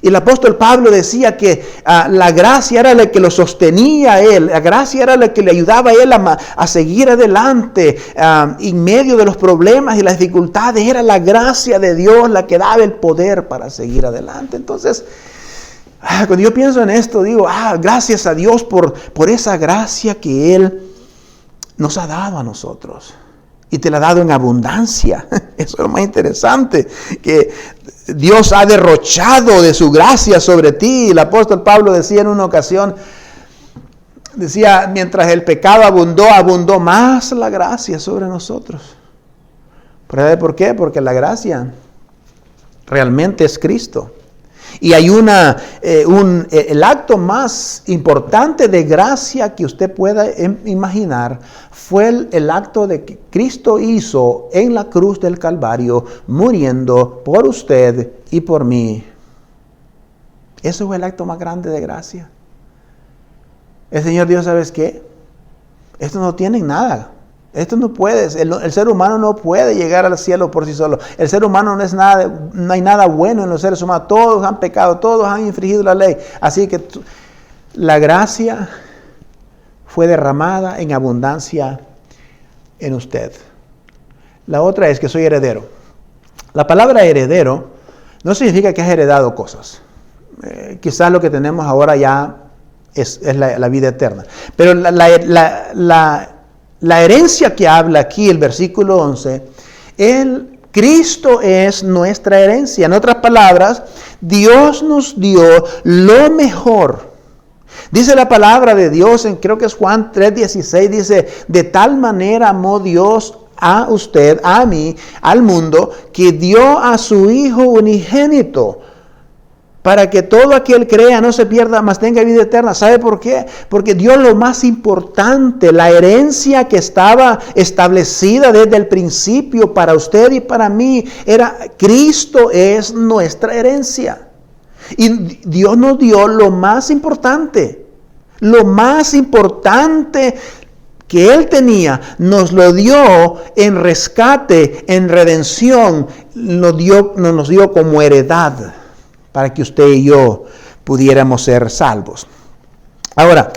Y el apóstol Pablo decía que la gracia era la que lo sostenía a él, la gracia era la que le ayudaba a él a seguir adelante en medio de los problemas y las dificultades. Era la gracia de Dios la que daba el poder para seguir adelante. Entonces, cuando yo pienso en esto, digo, gracias a Dios por esa gracia que Él nos ha dado a nosotros. Y te la ha dado en abundancia. Eso es lo más interesante, que Dios ha derrochado de su gracia sobre ti. El apóstol Pablo decía en una ocasión, mientras el pecado abundó más la gracia sobre nosotros. ¿Por qué? Porque la gracia realmente es Cristo. Y hay el acto más importante de gracia que usted pueda imaginar fue el acto de que Cristo hizo en la cruz del Calvario, muriendo por usted y por mí. Eso fue el acto más grande de gracia. El Señor Dios, ¿sabes qué? Esto no tiene nada. Esto no puedes, el ser humano no puede llegar al cielo por sí solo. El ser humano no hay nada bueno en los seres humanos. Todos han pecado, todos han infringido la ley. Así que la gracia fue derramada en abundancia en usted. La otra es que soy heredero. La palabra heredero no significa que has heredado cosas. Quizás lo que tenemos ahora ya es la vida eterna. Pero la herencia que habla aquí, el versículo 11, Cristo es nuestra herencia. En otras palabras, Dios nos dio lo mejor. Dice la palabra de Dios, creo que es Juan 3:16, dice, de tal manera amó Dios a usted, a mí, al mundo, que dio a su Hijo unigénito, para que todo aquel crea no se pierda, mas tenga vida eterna. ¿Sabe por qué? Porque Dios lo más importante, la herencia que estaba establecida desde el principio para usted y para mí, era Cristo es nuestra herencia. Y Dios nos dio lo más importante que Él tenía, nos lo dio en rescate, en redención, nos dio como heredad para que usted y yo pudiéramos ser salvos. Ahora,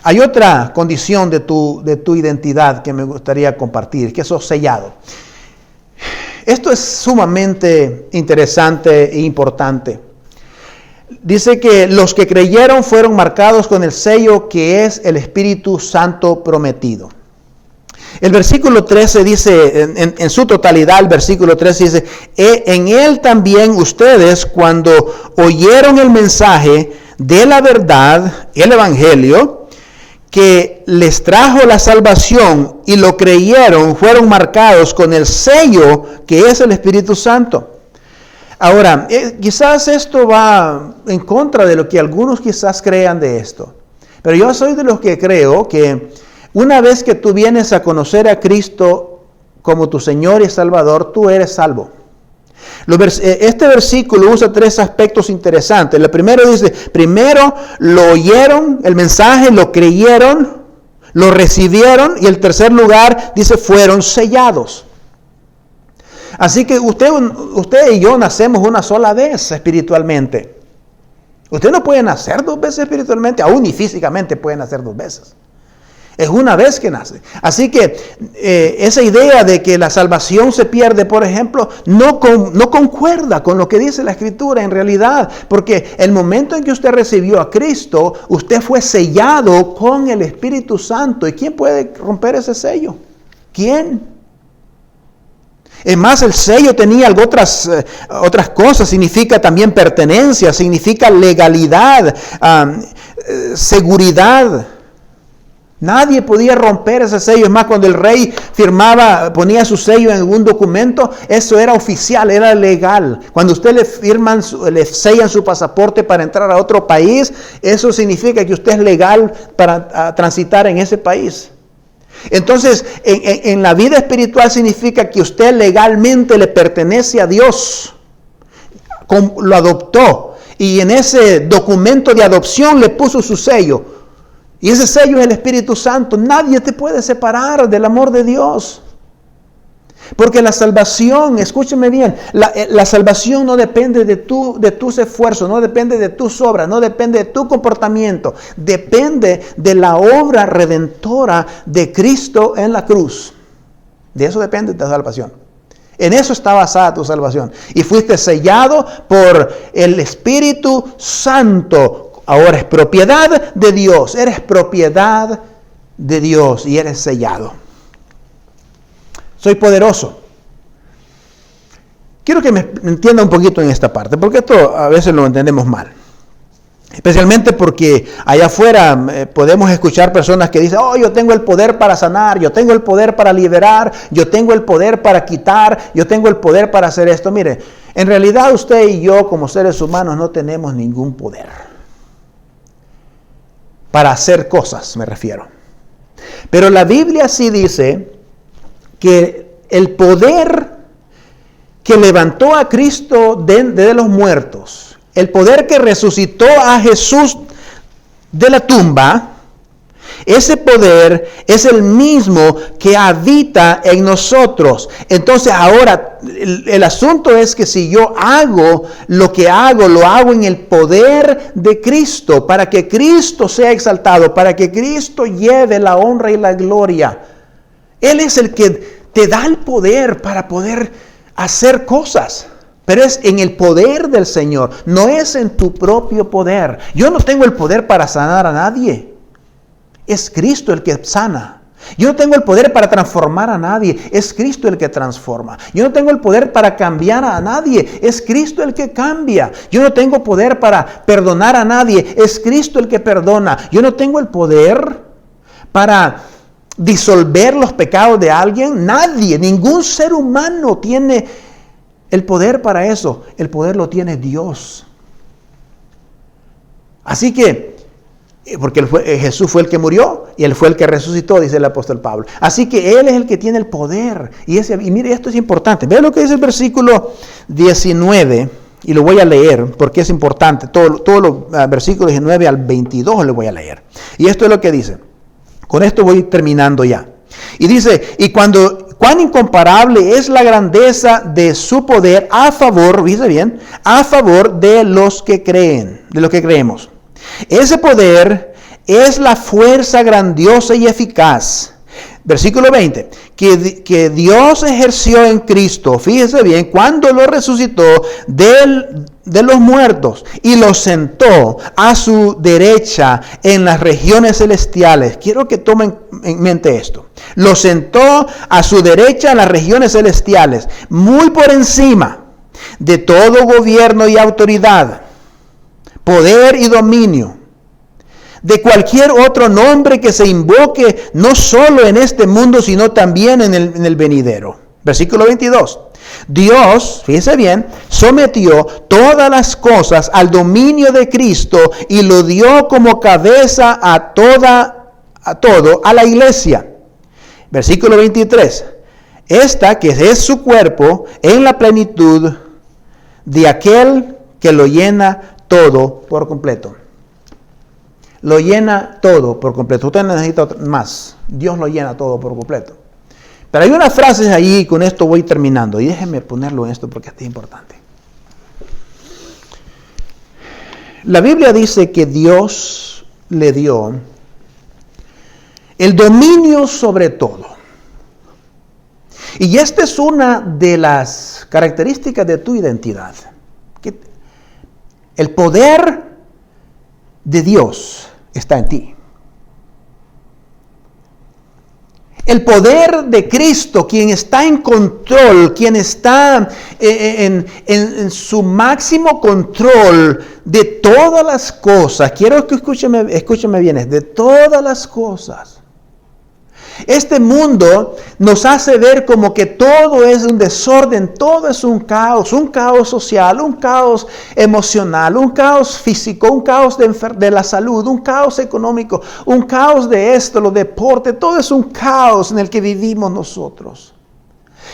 hay otra condición de tu identidad que me gustaría compartir, que sos sellado. Esto es sumamente interesante e importante. Dice que los que creyeron fueron marcados con el sello que es el Espíritu Santo prometido. El versículo 13 dice, en su totalidad, el versículo 13 dice, en él también ustedes cuando oyeron el mensaje de la verdad, el evangelio, que les trajo la salvación y lo creyeron, fueron marcados con el sello que es el Espíritu Santo. Ahora, quizás esto va en contra de lo que algunos quizás crean de esto. Pero yo soy de los que creo que una vez que tú vienes a conocer a Cristo como tu Señor y Salvador, tú eres salvo. Este versículo usa tres aspectos interesantes. El primero dice, primero lo oyeron, el mensaje, lo creyeron, lo recibieron, y el tercer lugar dice, fueron sellados. Así que usted y yo nacemos una sola vez espiritualmente. Usted no puede nacer dos veces espiritualmente, aún ni físicamente puede nacer dos veces. Es una vez que nace. Así que esa idea de que la salvación se pierde, por ejemplo, no concuerda con lo que dice la Escritura en realidad. Porque el momento en que usted recibió a Cristo, usted fue sellado con el Espíritu Santo. ¿Y quién puede romper ese sello? ¿Quién? Es más, el sello tenía otras cosas, significa también pertenencia, significa legalidad, seguridad. Nadie podía romper ese sello. Es más, cuando el rey ponía su sello en algún documento, eso era oficial, era legal. Cuando usted le sellan su pasaporte para entrar a otro país, eso significa que usted es legal para transitar en ese país. Entonces, en la vida espiritual significa que usted legalmente le pertenece a Dios, lo adoptó, y en ese documento de adopción le puso su sello, y ese sello es el Espíritu Santo. Nadie te puede separar del amor de Dios, porque la salvación, escúcheme bien, la salvación no depende de tus esfuerzos, no depende de tus obras, no depende de tu comportamiento, depende de la obra redentora de Cristo en la cruz. De eso depende tu salvación. En eso está basada tu salvación. Y fuiste sellado por el Espíritu Santo. Ahora es propiedad de Dios, eres propiedad de Dios y eres sellado. Soy poderoso. Quiero que me entienda un poquito en esta parte, porque esto a veces lo entendemos mal. Especialmente porque allá afuera podemos escuchar personas que dicen, yo tengo el poder para sanar, yo tengo el poder para liberar, yo tengo el poder para quitar, yo tengo el poder para hacer esto. Mire, en realidad usted y yo como seres humanos no tenemos ningún poder. Para hacer cosas, me refiero. Pero la Biblia sí dice que el poder que levantó a Cristo de los muertos, el poder que resucitó a Jesús de la tumba, ese poder es el mismo que habita en nosotros. Entonces ahora el asunto es que si yo hago lo que hago, lo hago en el poder de Cristo, para que Cristo sea exaltado, para que Cristo lleve la honra y la gloria. Él es el que te da el poder para poder hacer cosas. Pero es en el poder del Señor, no es en tu propio poder. Yo no tengo el poder para sanar a nadie. Es Cristo el que sana. Yo no tengo el poder para transformar a nadie. Es Cristo el que transforma. Yo no tengo el poder para cambiar a nadie. Es Cristo el que cambia. Yo no tengo poder para perdonar a nadie. Es Cristo el que perdona. Yo no tengo el poder para disolver los pecados de alguien. Nadie, ningún ser humano tiene el poder para eso. El poder lo tiene Dios. Así que, porque Jesús fue el que murió y Él fue el que resucitó, dice el apóstol Pablo. Así que Él es el que tiene el poder. Y mire, esto es importante. Vean lo que dice el versículo 19, y lo voy a leer porque es importante. Todos los versículos 19 al 22 lo voy a leer. Y esto es lo que dice. Con esto voy terminando ya. Y dice, cuán incomparable es la grandeza de su poder a favor, fíjese bien, a favor de los que creen, de los que creemos. Ese poder es la fuerza grandiosa y eficaz. Versículo 20, que Dios ejerció en Cristo, fíjese bien, cuando lo resucitó de los muertos y lo sentó a su derecha en las regiones celestiales. Quiero que tomen en mente esto. Lo sentó a su derecha en las regiones celestiales, muy por encima de todo gobierno y autoridad, poder y dominio, de cualquier otro nombre que se invoque, no solo en este mundo, sino también en el venidero. Versículo 22. Dios, fíjese bien, sometió todas las cosas al dominio de Cristo y lo dio como cabeza a la iglesia. Versículo 23. Esta que es su cuerpo en la plenitud de aquel que lo llena todo por completo. Lo llena todo por completo. Usted necesita más. Dios lo llena todo por completo. Pero hay unas frases allí, y con esto voy terminando. Y déjenme ponerlo en esto porque esto es importante. La Biblia dice que Dios le dio el dominio sobre todo. Y esta es una de las características de tu identidad. El poder de Dios está en ti. El poder de Cristo, quien está en control, quien está en su máximo control de todas las cosas. Quiero que escúcheme bien, de todas las cosas. Este mundo nos hace ver como que todo es un desorden, todo es un caos social, un caos emocional, un caos físico, un caos de la salud, un caos económico, un caos de esto, los deportes, todo es un caos en el que vivimos nosotros.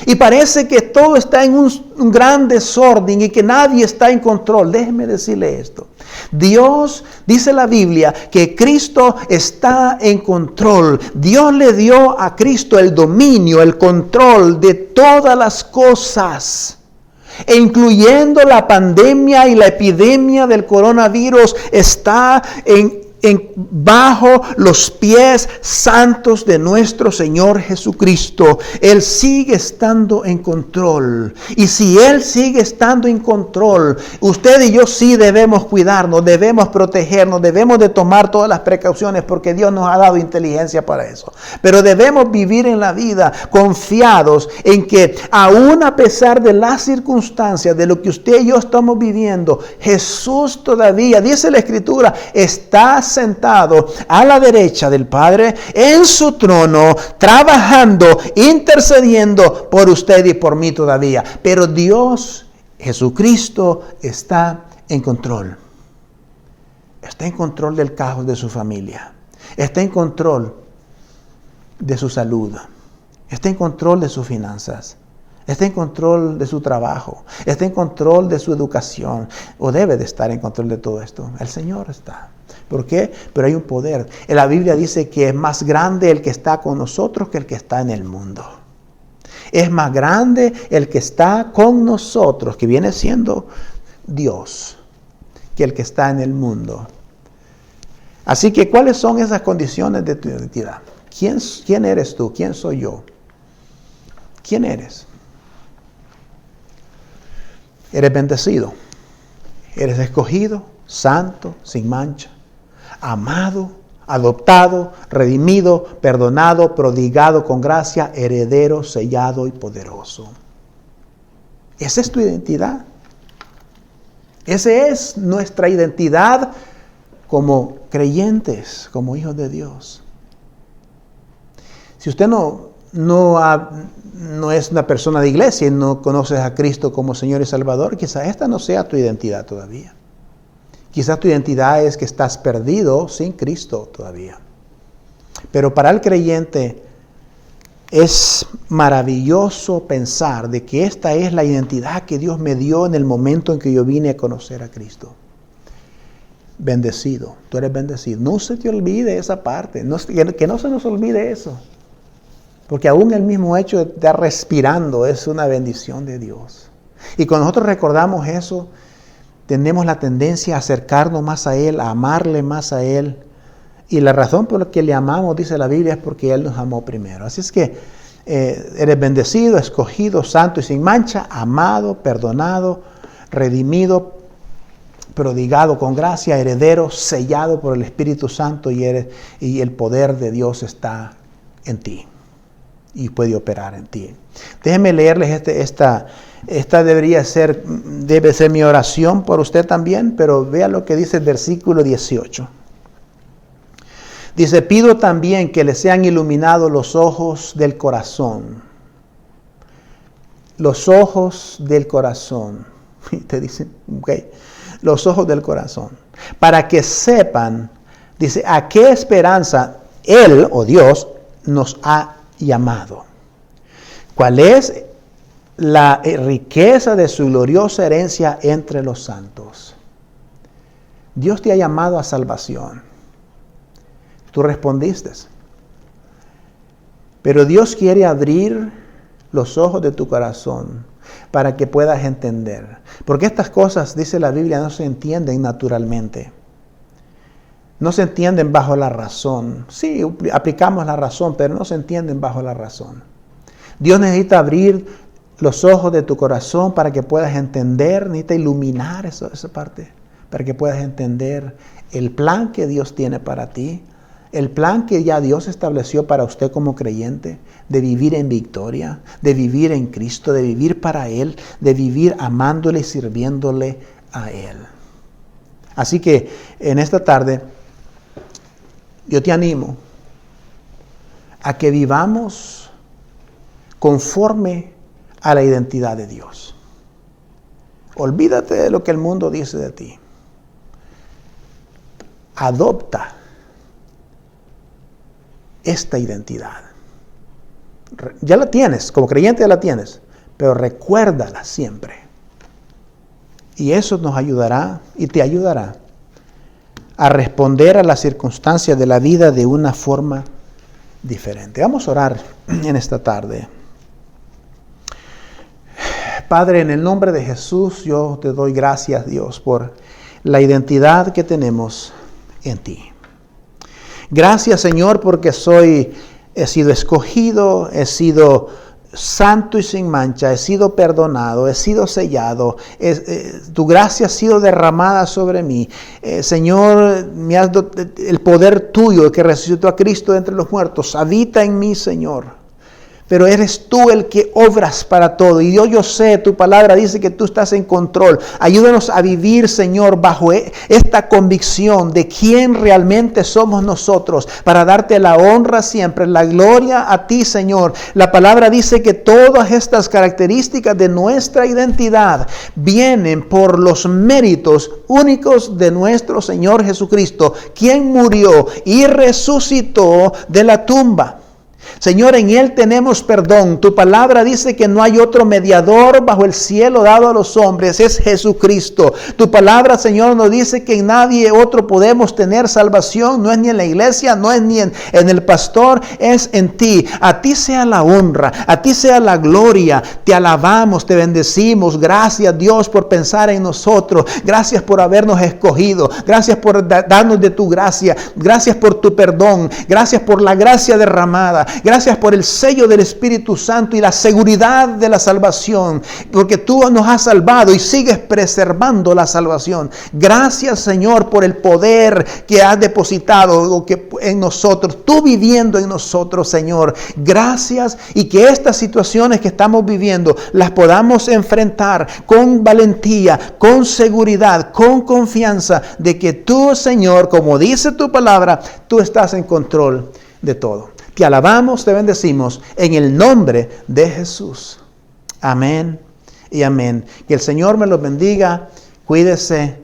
Y parece que todo está en un gran desorden y que nadie está en control. Déjeme decirle esto. Dios, dice la Biblia, que Cristo está en control. Dios le dio a Cristo el dominio, el control de todas las cosas. E incluyendo la pandemia y la epidemia del coronavirus, está bajo los pies santos de nuestro Señor Jesucristo. Él sigue estando en control. Y si Él sigue estando en control, usted y yo sí debemos cuidarnos, debemos protegernos, debemos de tomar todas las precauciones porque Dios nos ha dado inteligencia para eso. Pero debemos vivir en la vida confiados en que aún a pesar de las circunstancias, de lo que usted y yo estamos viviendo, Jesús todavía, dice la Escritura, está sentado a la derecha del Padre en su trono, trabajando, intercediendo por usted y por mí todavía. Pero Dios, Jesucristo, está en control. Está en control del caos de su familia. Está en control de su salud. Está en control de sus finanzas. Está en control de su trabajo. Está en control de su educación. O debe de estar en control de todo esto. El Señor está. ¿Por qué? Pero hay un poder. En la Biblia dice que es más grande el que está con nosotros que el que está en el mundo. Es más grande el que está con nosotros, que viene siendo Dios, que el que está en el mundo. Así que, ¿cuáles son esas condiciones de tu identidad? ¿Quién eres tú? ¿Quién soy yo? ¿Quién eres? Eres bendecido. Eres escogido, santo, sin mancha. Amado, adoptado, redimido, perdonado, prodigado con gracia, heredero, sellado y poderoso. Esa es tu identidad. Esa es nuestra identidad como creyentes, como hijos de Dios. Si usted no es una persona de iglesia y no conoces a Cristo como Señor y Salvador, quizá esta no sea tu identidad todavía. Quizás tu identidad es que estás perdido sin Cristo todavía. Pero para el creyente es maravilloso pensar de que esta es la identidad que Dios me dio en el momento en que yo vine a conocer a Cristo. Bendecido, tú eres bendecido. No se te olvide esa parte, que no se nos olvide eso. Porque aún el mismo hecho de estar respirando es una bendición de Dios. Y cuando nosotros recordamos eso, tenemos la tendencia a acercarnos más a Él, a amarle más a Él. Y la razón por la que le amamos, dice la Biblia, es porque Él nos amó primero. Así es que eres bendecido, escogido, santo y sin mancha, amado, perdonado, redimido, prodigado con gracia, heredero, sellado por el Espíritu Santo y el poder de Dios está en ti y puede operar en ti. Déjenme leerles esta debe ser mi oración por usted también, pero vea lo que dice el versículo 18. Dice, pido también que le sean iluminados los ojos del corazón. Los ojos del corazón. Y te dicen, ok, los ojos del corazón. Para que sepan, dice, a qué esperanza Él o Dios nos ha llamado. ¿Cuál es la riqueza de su gloriosa herencia entre los santos? Dios te ha llamado a salvación. Tú respondiste. Pero Dios quiere abrir los ojos de tu corazón para que puedas entender. Porque estas cosas, dice la Biblia, no se entienden naturalmente. No se entienden bajo la razón. Sí, aplicamos la razón, pero no se entienden bajo la razón. Dios necesita abrir los ojos de tu corazón para que puedas entender, necesita iluminar esa parte, para que puedas entender el plan que Dios tiene para ti, el plan que ya Dios estableció para usted como creyente, de vivir en victoria, de vivir en Cristo, de vivir para Él, de vivir amándole y sirviéndole a Él. Así que en esta tarde, yo te animo a que vivamos conforme a la identidad de Dios. Olvídate de lo que el mundo dice de ti. Adopta esta identidad. Ya la tienes, como creyente ya la tienes, pero recuérdala siempre. Y eso nos ayudará y te ayudará a responder a las circunstancias de la vida de una forma diferente. Vamos a orar en esta tarde. Padre, en el nombre de Jesús, yo te doy gracias, Dios, por la identidad que tenemos en ti. Gracias, Señor, porque he sido escogido, he sido santo y sin mancha, he sido perdonado, he sido sellado, tu gracia ha sido derramada sobre mí. Señor, el poder tuyo que resucitó a Cristo de entre los muertos habita en mí, Señor. Pero eres tú el que obras para todo. Y Dios, yo sé, tu palabra dice que tú estás en control. Ayúdanos a vivir, Señor, bajo esta convicción de quién realmente somos nosotros, para darte la honra siempre, la gloria a ti, Señor. La palabra dice que todas estas características de nuestra identidad vienen por los méritos únicos de nuestro Señor Jesucristo, quien murió y resucitó de la tumba. Señor, en Él tenemos perdón. Tu palabra dice que no hay otro mediador bajo el cielo dado a los hombres. Es Jesucristo. Tu palabra, Señor, nos dice que en nadie otro podemos tener salvación. No es ni en la iglesia, no es ni en el pastor, es en ti. A ti sea la honra, a ti sea la gloria. Te alabamos, te bendecimos. Gracias, Dios, por pensar en nosotros. Gracias por habernos escogido. Gracias por darnos de tu gracia. Gracias por tu perdón. Gracias por la gracia derramada. Gracias por el sello del Espíritu Santo y la seguridad de la salvación, porque tú nos has salvado y sigues preservando la salvación. Gracias, Señor, por el poder que has depositado en nosotros, tú viviendo en nosotros, Señor. Gracias, y que estas situaciones que estamos viviendo las podamos enfrentar con valentía, con seguridad, con confianza de que tú, Señor, como dice tu palabra, tú estás en control de todo. Te alabamos, te bendecimos en el nombre de Jesús. Amén y amén. Que el Señor me los bendiga. Cuídese.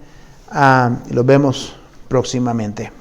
Los vemos próximamente.